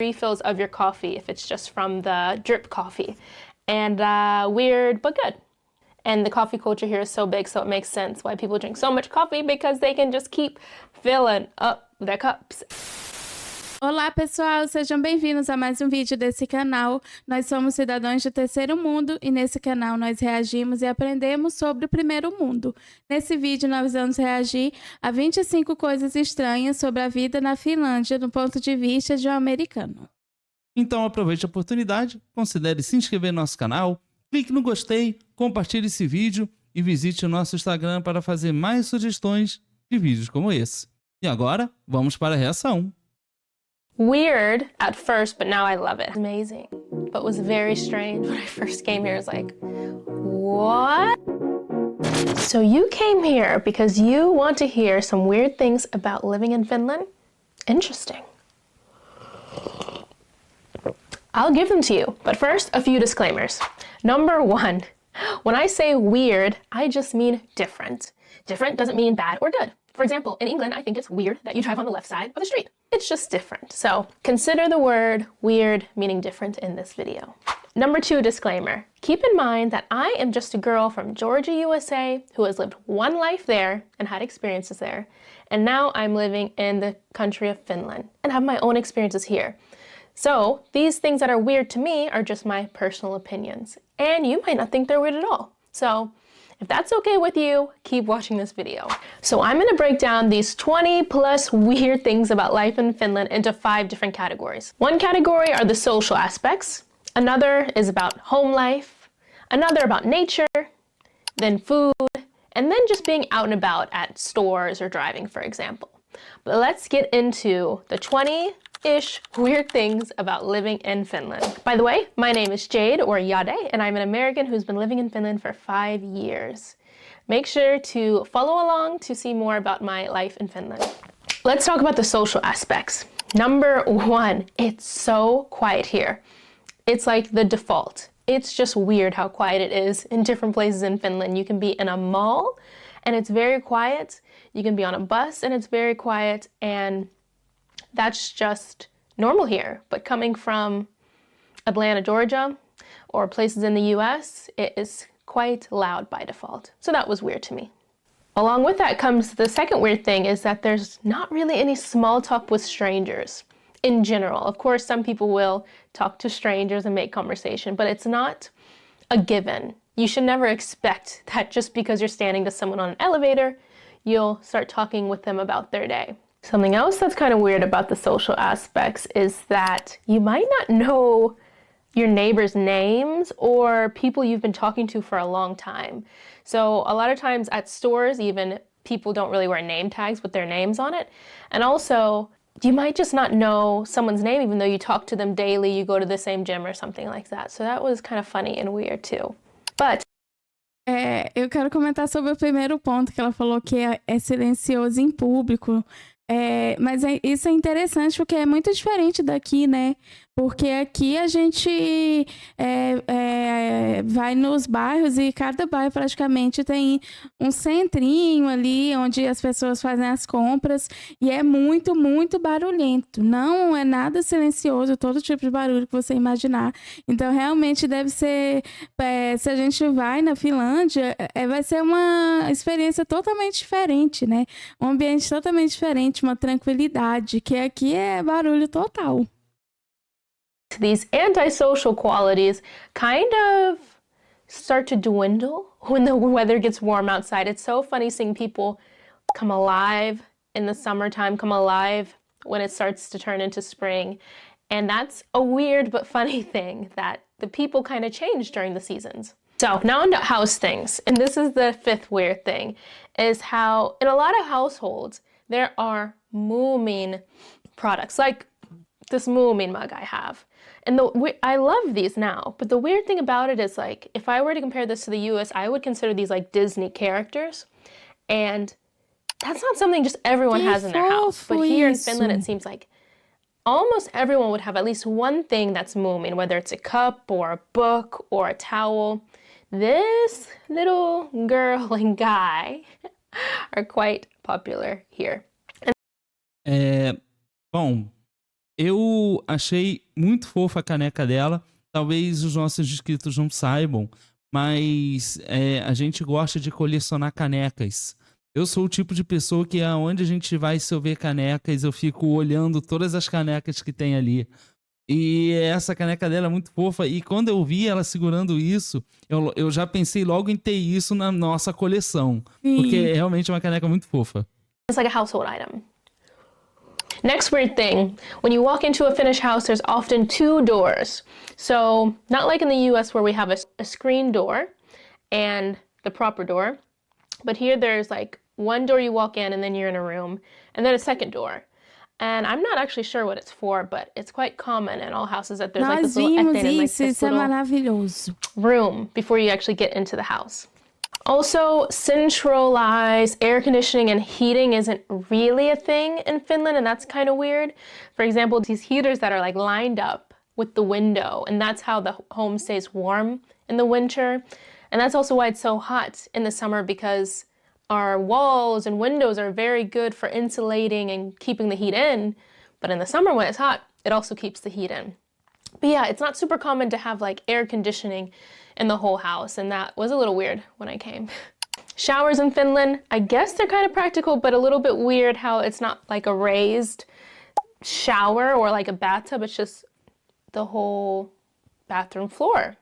refills of your coffee if it's just from the drip coffee. And weird, but good. And the coffee culture here is so big, so it makes sense why people drink so much coffee, because they can just keep filling up their cups. Olá pessoal, sejam bem-vindos a mais um vídeo desse canal. Nós somos cidadãos do terceiro mundo e nesse canal nós reagimos e aprendemos sobre o primeiro mundo. Nesse vídeo nós vamos reagir a 25 coisas estranhas sobre a vida na Finlândia do ponto de vista de um americano. Então aproveite a oportunidade, considere se inscrever no nosso canal, clique no gostei, compartilhe esse vídeo e visite o nosso Instagram para fazer mais sugestões de vídeos como esse. E agora, vamos para a reação. Weird at first, but now I love it. Amazing, but was very strange when I first came here. It's like, what? So you came here because you want to hear some weird things about living in Finland? Interesting. I'll give them to you, but first, a few disclaimers. Number one, when I say weird, I just mean different. Different doesn't mean bad or good. For example, in England, I think it's weird that you drive on the left side of the street. It's just different. So consider the word weird meaning different in this video. Number two disclaimer. Keep in mind that I am just a girl from Georgia, USA, who has lived one life there and had experiences there. And now I'm living in the country of Finland and have my own experiences here. So these things that are weird to me are just my personal opinions. And you might not think they're weird at all. So if that's okay with you, keep watching this video. So I'm gonna break down these 20 plus weird things about life in Finland into 5 different categories. One category are the social aspects. Another is about home life. Another about nature, then food, and then just being out and about at stores or driving, for example. But let's get into the 20-ish weird things about living in Finland. By the way, my name is Jade, or Jade, and I'm an American who's been living in Finland for 5 years. Make sure to follow along to see more about my life in Finland. Let's talk about the social aspects. Number one, it's so quiet here. It's like the default. It's just weird how quiet it is in different places in Finland. You can be in a mall and it's very quiet. You can be on a bus and it's very quiet, and that's just normal here. But coming from Atlanta, Georgia, or places in the US, it is quite loud by default. So that was weird to me. Along with that comes the second weird thing, is that there's not really any small talk with strangers in general. Of course, some people will talk to strangers and make conversation, but it's not a given. You should never expect that just because you're standing to someone on an elevator, you'll start talking with them about their day. Something else that's kind of weird about the social aspects is that you might not know your neighbors' names or people you've been talking to for a long time. So a lot of times at stores, even, people don't really wear name tags with their names on it. And also, you might just not know someone's name even though you talk to them daily, you go to the same gym or something like that. So that was kind of funny and weird too. But eu quero comentar sobre o primeiro ponto que ela falou, que é silencioso em público. Mas isso é interessante porque é muito diferente daqui, né? Porque aqui a gente vai nos bairros e cada bairro praticamente tem um centrinho ali onde as pessoas fazem as compras e é muito, muito barulhento. Não é nada silencioso, todo tipo de barulho que você imaginar. Então, realmente deve ser, se a gente vai na Finlândia, vai ser uma experiência totalmente diferente, né? Um ambiente totalmente diferente, uma tranquilidade, que aqui é barulho total. these antisocial qualities kind of start to dwindle when the weather gets warm outside. It's so funny seeing people come alive in the summertime, come alive when it starts to turn into spring. And that's a weird but funny thing, that the people kind of change during the seasons. So now into house things, and this is the 5th weird thing, is how in a lot of households there are moving products, like this moving mug I have. And I love these now, but the weird thing about it is, like, if I were to compare this to the US, I would consider these like Disney characters, and that's not something just everyone has in their house. But here in Finland, it seems like almost everyone would have at least one thing that's moving, whether it's a cup or a book or a towel. This little girl and guy are quite popular here. Bom, Eu achei muito fofa a caneca dela. Talvez os nossos inscritos não saibam, mas a gente gosta de colecionar canecas. Eu sou o tipo de pessoa que aonde a gente vai, se eu ver canecas, eu fico olhando todas as canecas que tem ali. E essa caneca dela é muito fofa. E quando eu vi ela segurando isso, eu já pensei logo em ter isso na nossa coleção. Porque é realmente uma caneca muito fofa. It's like a household item. Next weird thing, when you walk into a Finnish house, there's often two doors. So not like in the US where we have a screen door and the proper door, but here there's like one door you walk in and then you're in a room, and then a second door. And I'm not actually sure what it's for, but it's quite common in all houses that there's like this little Nós vimos ethne and like isso, this isso é little maravilhoso. room before you actually get into the house. Also, centralized air conditioning and heating isn't really a thing in Finland, and that's kind of weird. For example, these heaters that are like lined up with the window, and that's how the home stays warm in the winter. And that's also why it's so hot in the summer, because our walls and windows are very good for insulating and keeping the heat in. But in the summer when it's hot, it also keeps the heat in. But yeah, it's not super common to have like air conditioning in the whole house, and that was a little weird when I came. Showers in Finland, I guess they're kind of practical, but a little bit weird how it's not like a raised shower or like a bathtub, it's just the whole bathroom floor.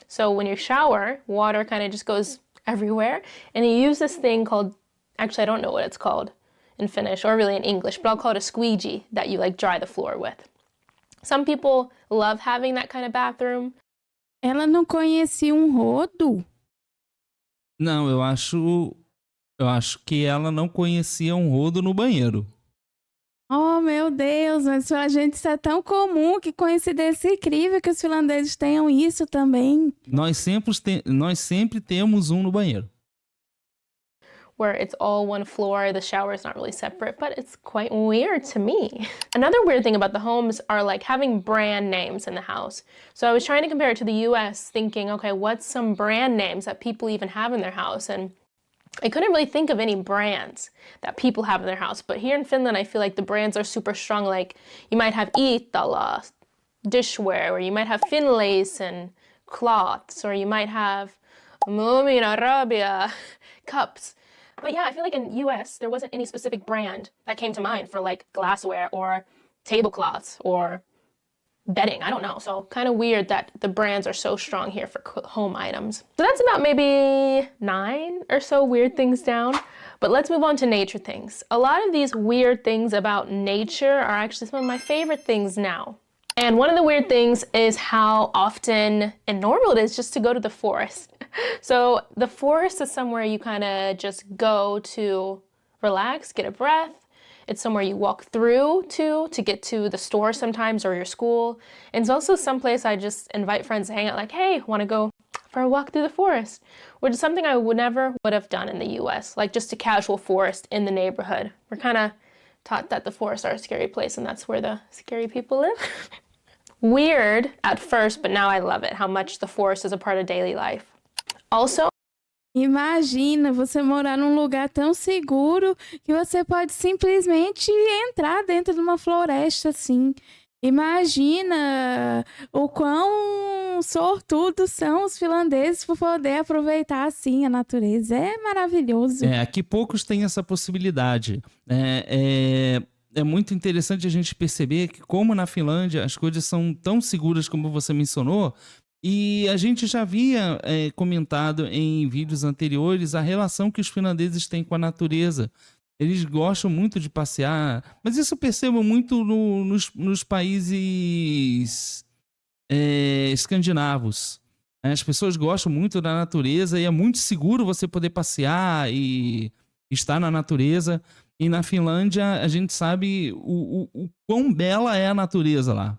So when you shower, water kind of just goes everywhere, and you use this thing called, actually I don't know what it's called in Finnish or really in English, but I'll call it a squeegee that you like dry the floor with. Some people love having that kind of bathroom. Ela não conhecia rodo? Não, eu acho que ela não conhecia rodo no banheiro. Oh, meu Deus, mas pra gente isso é tão comum, que coincidência incrível que os finlandeses tenham isso também. Nós sempre temos no banheiro. Where it's all one floor, the shower is not really separate, but it's quite weird to me. Another weird thing about the homes are like having brand names in the house. So I was trying to compare it to the US, thinking, okay, what's some brand names that people even have in their house? And I couldn't really think of any brands that people have in their house. But here in Finland, I feel like the brands are super strong. Like you might have Iittala dishware, or you might have Finlayson cloths, or you might have Moomin Arabia cups. But yeah, I feel like in US, there wasn't any specific brand that came to mind for like glassware or tablecloths or bedding. I don't know. So kind of weird that the brands are so strong here for home items. So that's about maybe 9 or so weird things down. But let's move on to nature things. A lot of these weird things about nature are actually some of my favorite things now. And one of the weird things is how often and normal it is just to go to the forest. So the forest is somewhere you kind of just go to relax, get a breath. It's somewhere you walk through to get to the store sometimes or your school. And it's also someplace I just invite friends to hang out, like, hey, want to go for a walk through the forest? Which is something I would have done in the US, like just a casual forest in the neighborhood. We're kind of taught that the forests are a scary place and that's where the scary people live. Weird at first, but now I love it, how much the forest is a part of daily life. Also, imagina você morar num lugar tão seguro que você pode simplesmente entrar dentro de uma floresta assim. Imagina o quão sortudos são os finlandeses por poder aproveitar assim a natureza. É maravilhoso. Aqui poucos têm essa possibilidade. É muito interessante a gente perceber que, como na Finlândia, as coisas são tão seguras como você mencionou, e a gente já havia comentado em vídeos anteriores a relação que os finlandeses têm com a natureza. Eles gostam muito de passear, mas isso eu percebo muito nos países escandinavos. As pessoas gostam muito da natureza e é muito seguro você poder passear e estar na natureza. E na Finlândia, a gente sabe o quão bela é a natureza lá.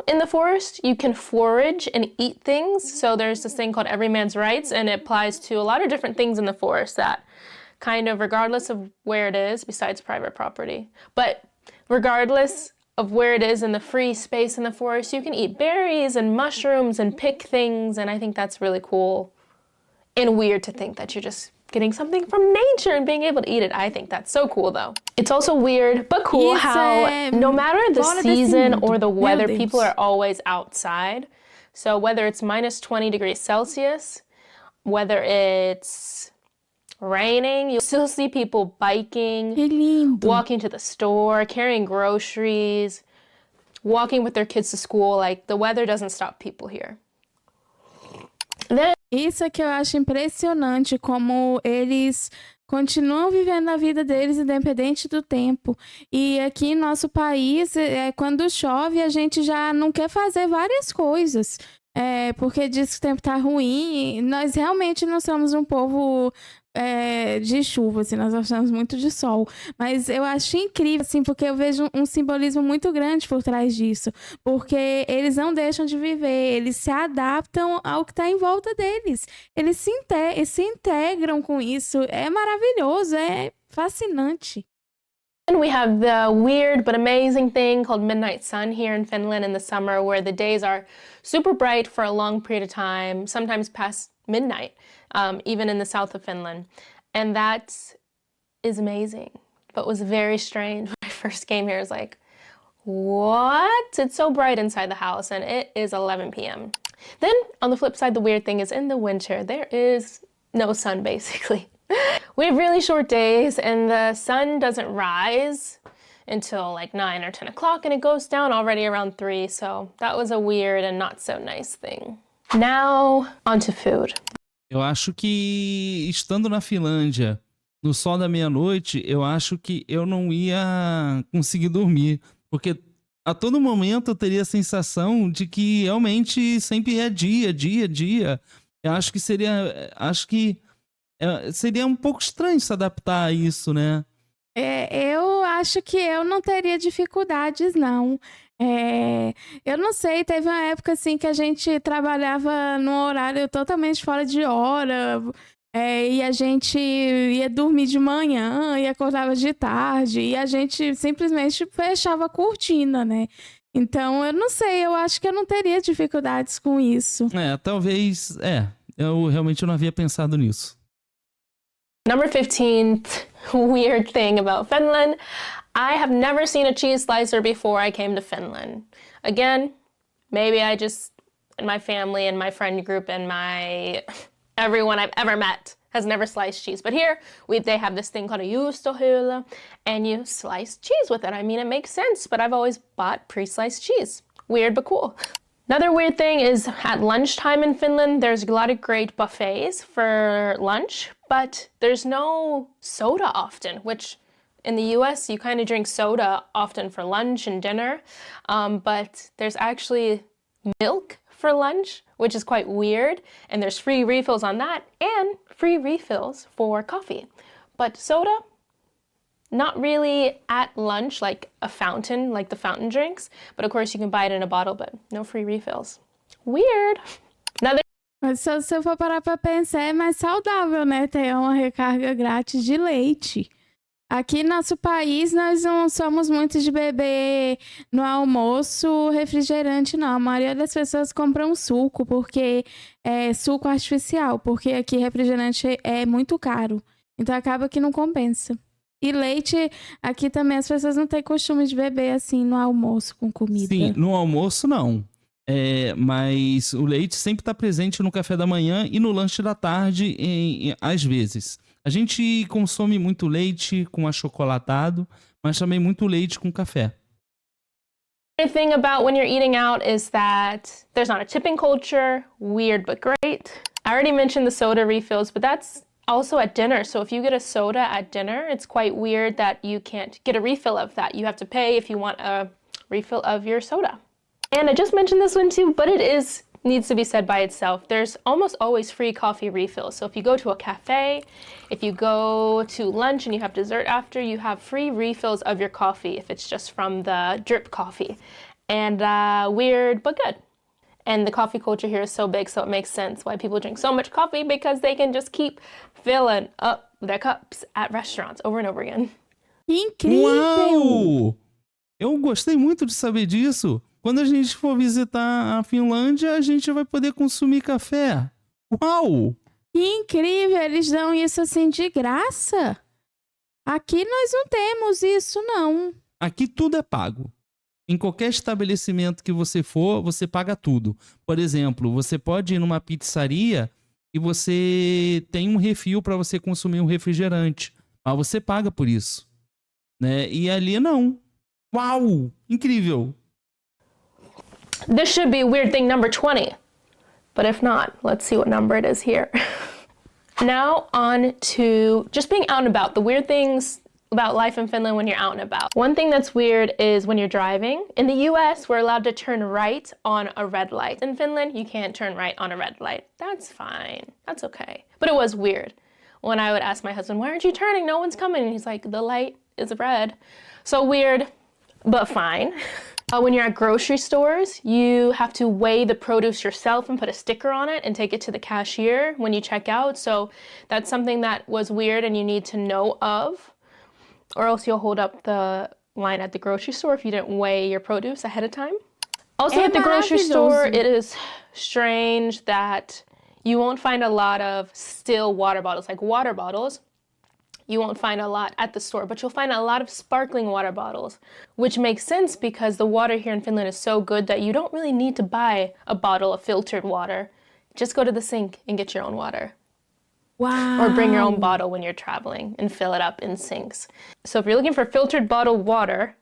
in the forest, you can forage and eat things. So there's this thing called every man's rights, and it applies to a lot of different things in the forest that kind of, regardless of where it is, besides private property, but regardless of where it is in the free space in the forest, you can eat berries and mushrooms and pick things. And I think that's really cool and weird to think that you're just getting something from nature and being able to eat it. I think that's so cool, though. It's also weird but cool how no matter the season or the weather, people are always outside. So whether it's minus 20 degrees Celsius, whether it's raining, you'll still see people biking, walking to the store, carrying groceries, walking with their kids to school. Like, the weather doesn't stop people here. Isso é que eu acho impressionante, como eles continuam vivendo a vida deles independente do tempo. E aqui em nosso país, quando chove, a gente já não quer fazer várias coisas. Porque diz que o tempo tá ruim. Nós realmente não somos um povo de chuva, assim, nós gostamos muito de sol. Mas eu acho incrível, assim, porque eu vejo um simbolismo muito grande por trás disso. Porque eles não deixam de viver, eles se adaptam ao que está em volta deles. Eles se integram com isso. É maravilhoso, é fascinante. And we have the weird but amazing thing called midnight sun here in Finland in the summer, where the days are super bright for a long period of time, sometimes past midnight, even in the south of Finland. And that is amazing, but was very strange when I first came here. It was like, what? It's so bright inside the house, and it is 11 p.m. Then, on the flip side, the weird thing is in the winter, there is no sun, basically. We have really short days, and the sun doesn't rise until like 9 or 10 o'clock, and it goes down already around 3, so that was a weird and not so nice thing. Now, on to food. Eu acho que, estando na Finlândia, no sol da meia-noite, eu acho que eu não ia conseguir dormir, porque a todo momento eu teria a sensação de que realmente sempre é dia. Eu acho que seria um pouco estranho se adaptar a isso, né? Eu acho que eu não teria dificuldades, não. Eu não sei, teve uma época assim que a gente trabalhava num horário totalmente fora de hora, e a gente ia dormir de manhã e acordava de tarde, e a gente simplesmente fechava a cortina, né? Então, eu não sei, eu acho que eu não teria dificuldades com isso. Talvez, eu realmente não havia pensado nisso. Number 15th weird thing about Finland. I have never seen a cheese slicer before I came to Finland. Again, maybe I just, and my family and my friend group and everyone I've ever met has never sliced cheese. But here, they have this thing called a juustohöylä, and you slice cheese with it. I mean, it makes sense, but I've always bought pre-sliced cheese. Weird, but cool. Another weird thing is at lunchtime in Finland, there's a lot of great buffets for lunch, but there's no soda often, which in the US, you kind of drink soda often for lunch and dinner, but there's actually milk for lunch, which is quite weird, and there's free refills on that, and free refills for coffee. But soda, not really at lunch, like a fountain, like the fountain drinks, but of course you can buy it in a bottle, but no free refills. Weird. Mas se você for parar pra pensar, é mais saudável, né? Ter uma recarga grátis de leite. Aqui no nosso país, nós não somos muito de beber no almoço refrigerante, não. A maioria das pessoas compram suco, porque é suco artificial, porque aqui refrigerante é muito caro. Então acaba que não compensa. E leite, aqui também as pessoas não têm costume de beber assim no almoço com comida. Sim, no almoço não. Mas o leite sempre está presente no café da manhã e no lanche da tarde, às vezes. A gente consome muito leite com achocolatado, mas também muito leite com café. The thing about when you're eating out is that there's not a tipping culture, weird but great. I already mentioned the soda refills, but that's also at dinner. So if you get a soda at dinner, it's quite weird that you can't get a refill of that. You have to pay if you want a refill of your soda. And I just mentioned this one too, but it needs to be said by itself. There's almost always free coffee refills. So if you go to a cafe, if you go to lunch and you have dessert after, you have free refills of your coffee if it's just from the drip coffee. And weird, but good. And the coffee culture here is so big, so it makes sense why people drink so much coffee, because they can just keep filling up their cups at restaurants over and over again. Incrível! Uau! Eu gostei muito de saber disso. Quando a gente for visitar a Finlândia, a gente vai poder consumir café. Uau! Que incrível, eles dão isso assim de graça. Aqui nós não temos isso, não. Aqui tudo é pago. Em qualquer estabelecimento que você for, você paga tudo. Por exemplo, você pode ir numa pizzaria e você tem um refil para você consumir um refrigerante. Mas você paga por isso, né? E ali não. Uau! Incrível! This should be weird thing number 20. But if not, let's see what number it is here. Now on to just being out and about. The weird things about life in Finland when you're out and about. One thing that's weird is when you're driving. In the US, we're allowed to turn right on a red light. In Finland, you can't turn right on a red light. That's fine. That's okay. But it was weird when I would ask my husband, why aren't you turning? No one's coming. And he's like, the light is red. So weird, but fine. When you're at grocery stores, you have to weigh the produce yourself and put a sticker on it and take it to the cashier when you check out. So that's something that was weird and you need to know of, or else you'll hold up the line at the grocery store if you didn't weigh your produce ahead of time. Also at the grocery store, it is strange that you won't find a lot of still water bottles, like water bottles. You won't find a lot at the store, but you'll find a lot of sparkling water bottles, which makes sense because the water here in Finland is so good that you don't really need to buy a bottle of filtered water. Just go to the sink and get your own water. Wow. Or bring your own bottle when you're traveling and fill it up in sinks. So if you're looking for filtered bottled water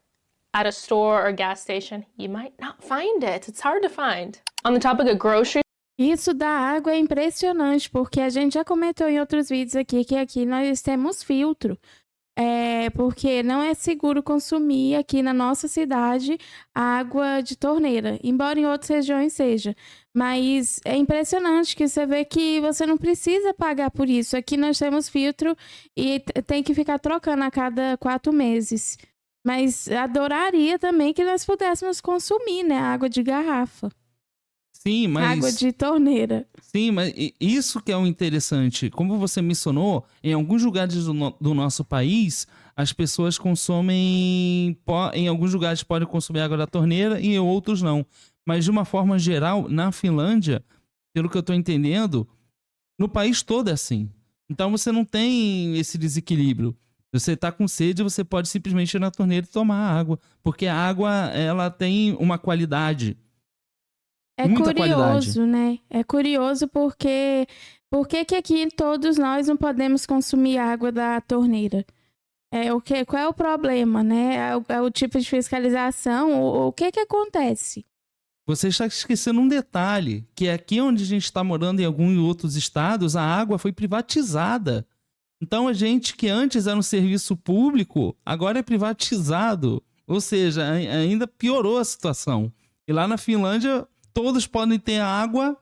at a store or gas station, you might not find it. It's hard to find. On the topic of groceries, Isso da água é impressionante, porque a gente já comentou em outros vídeos aqui que aqui nós temos filtro. Porque não é seguro consumir aqui na nossa cidade água de torneira, embora em outras regiões seja. Mas é impressionante que você vê que você não precisa pagar por isso. Aqui nós temos filtro e tem que ficar trocando a cada 4 meses. Mas adoraria também que nós pudéssemos consumir, né, água de garrafa. Sim, mas... Água de torneira. Sim, mas isso que é o interessante. Como você mencionou, em alguns lugares do nosso país, as pessoas consomem... Em alguns lugares podem consumir água da torneira e em outros não. Mas de uma forma geral, na Finlândia, pelo que eu estou entendendo, no país todo é assim. Então você não tem esse desequilíbrio. Se você está com sede, você pode simplesmente ir na torneira e tomar água. Porque a água, ela tem uma qualidade. É Muita curioso, qualidade. né? É curioso porque... Por que aqui todos nós não podemos consumir água da torneira? Qual é o problema, né? É o tipo de fiscalização? O que acontece? Você está esquecendo um detalhe, que aqui onde a gente está morando em alguns outros estados, a água foi privatizada. Então a gente que antes era um serviço público, agora é privatizado. Ou seja, ainda piorou a situação. E lá na Finlândia, todos podem ter água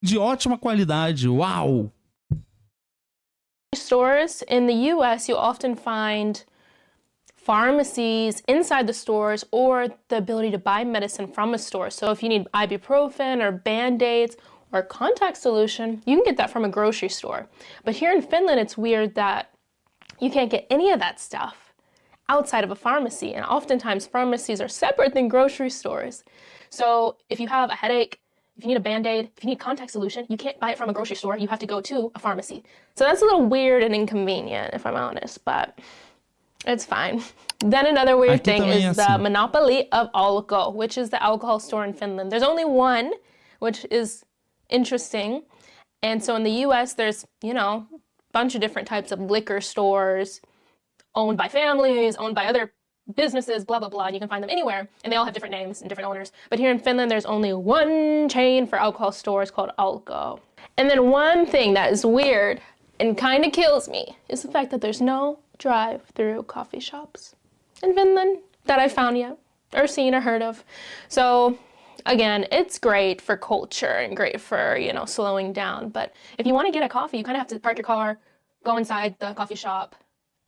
de ótima qualidade. Uau! Stores in the US, you often find pharmacies inside the stores or the ability to buy medicine from a store. So if you need ibuprofen or Band-Aids or contact solution, you can get that from a grocery store. But here in Finland, it's weird that you can't get any of that stuff outside of a pharmacy. And oftentimes pharmacies are separate than grocery stores. So if you have a headache, if you need a Band-Aid, if you need contact solution, you can't buy it from a grocery store. You have to go to a pharmacy. So that's a little weird and inconvenient, if I'm honest, but it's fine. Then another weird thing is the monopoly of Alko, which is the alcohol store in Finland. There's only one, which is interesting. And so in the US, there's, a bunch of different types of liquor stores owned by families, owned by other businesses, blah, blah, blah, and you can find them anywhere, and they all have different names and different owners. But here in Finland, there's only one chain for alcohol stores called Alko. And then one thing that is weird and kind of kills me is the fact that there's no drive-through coffee shops in Finland that I've found yet, or seen or heard of. So again, it's great for culture and great for, slowing down. But if you want to get a coffee, you kind of have to park your car, go inside the coffee shop,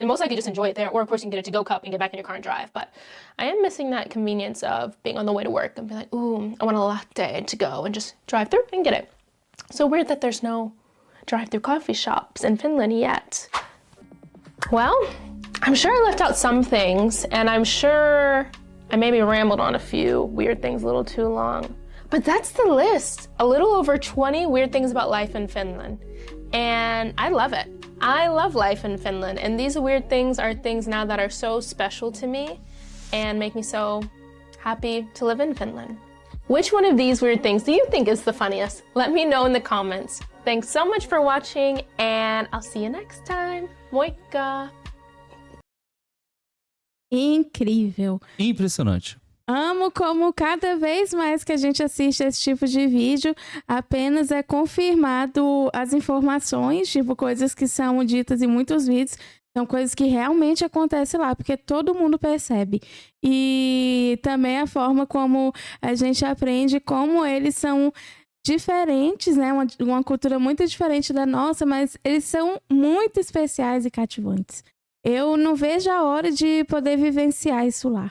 and most likely just enjoy it there. Or of course you can get a to-go cup and get back in your car and drive. But I am missing that convenience of being on the way to work and be like, ooh, I want a latte to go, and just drive through and get it. So weird that there's no drive-through coffee shops in Finland yet. Well, I'm sure I left out some things, and I'm sure I maybe rambled on a few weird things a little too long. But that's the list. A little over 20 weird things about life in Finland. And I love it. I love life in Finland. And these weird things are things now that are so special to me and make me so happy to live in Finland. Which one of these weird things do you think is the funniest? Let me know in the comments. Thanks so much for watching, and I'll see you next time. Moikka! Incrível. Impressionante. Amo como cada vez mais que a gente assiste esse tipo de vídeo, apenas é confirmado as informações, tipo coisas que são ditas em muitos vídeos, são coisas que realmente acontecem lá, porque todo mundo percebe. E também a forma como a gente aprende como eles são diferentes, né? Uma cultura muito diferente da nossa, mas eles são muito especiais e cativantes. Eu não vejo a hora de poder vivenciar isso lá.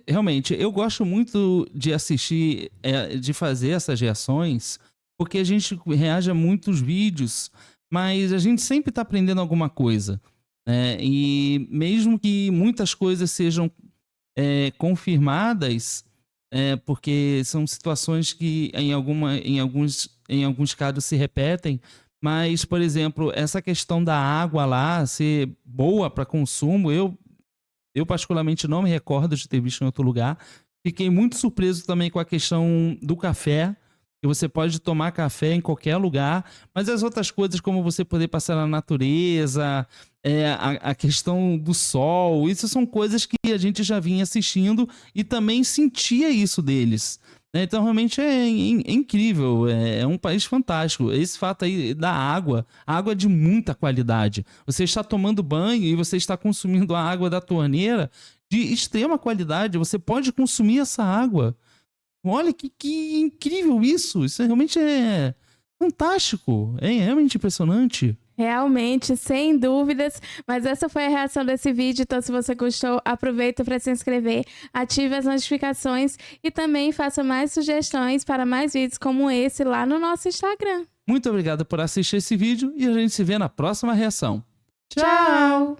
Realmente, eu gosto muito de assistir, de fazer essas reações, porque a gente reage a muitos vídeos, mas a gente sempre está aprendendo alguma coisa, né? E mesmo que muitas coisas sejam confirmadas, porque são situações que em alguns casos se repetem, mas, por exemplo, essa questão da água lá ser boa para consumo, eu particularmente não me recordo de ter visto em outro lugar. Fiquei muito surpreso também com a questão do café, que você pode tomar café em qualquer lugar, mas as outras coisas, como você poder passar na natureza, a questão do sol, isso são coisas que a gente já vinha assistindo e também sentia isso deles. Então, realmente é incrível, é um país fantástico. Esse fato aí da água de muita qualidade. Você está tomando banho e você está consumindo a água da torneira de extrema qualidade. Você pode consumir essa água. Olha que incrível isso. Isso realmente é fantástico. É realmente impressionante. Realmente, sem dúvidas, mas essa foi a reação desse vídeo, então se você gostou, aproveita para se inscrever, ative as notificações e também faça mais sugestões para mais vídeos como esse lá no nosso Instagram. Muito obrigado por assistir esse vídeo e a gente se vê na próxima reação. Tchau!